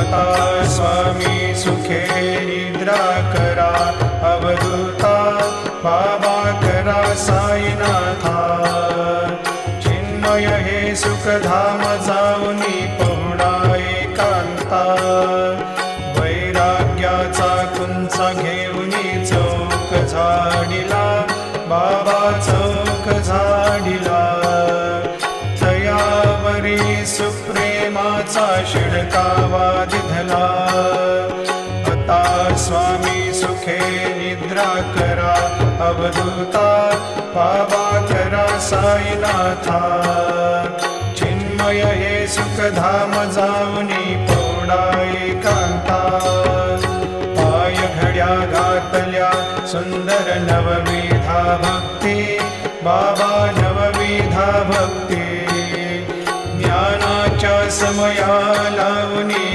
आता स्वामी सुखे निद्रा करा अवधूता बाबा करा साईनाथा चिन्मय हे सुखधाम जाऊनी पहुडा एकांता वैराग्याचा कुंचा घेऊनी चौक झाडिला बाबा चौक झाडिला तयावरी सुप्रेमाचा शिडकावा दिधला आता स्वामी सुखे निद्रा करा अवधूता बाबा करा साईनाथा चिन्मय हे सुखधाम जाऊनी पौडा एकांता पाय घड्या घातल्या सुंदर नवविधा भक्ती बाबा नवविधा भक्ती ज्ञानाच्या समया लावणी